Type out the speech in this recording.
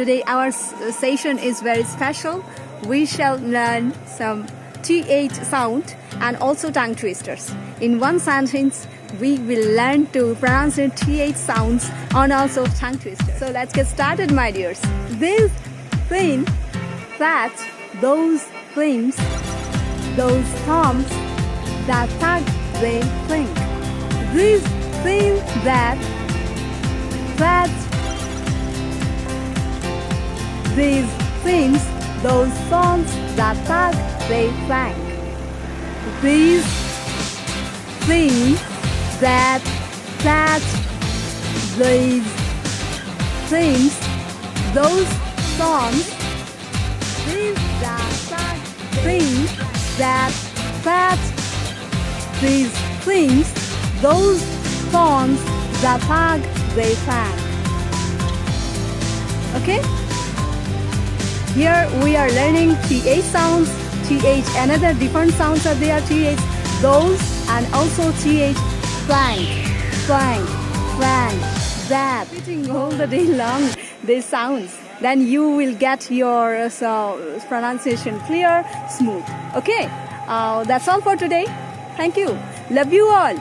Today our session is very special. We shall learn some TH sound and also tongue twisters. In one sentence, we will learn to pronounce TH sounds and also tongue twisters. So let's get started, my dears. This thing, that, those things, those thumbs, that tug, they think. This thing, that, these things, those songs, that tug, they thank. These things, that, these things, those songs, these, that, things, that, these things, those songs, that tug, they thank. Okay? Here we are learning TH sounds, TH, another different sounds are there, TH, those, and also TH, flank, that. Repeating all the day long these sounds, then you will get your pronunciation clear, smooth. Okay, that's all for today. Thank you. Love you all.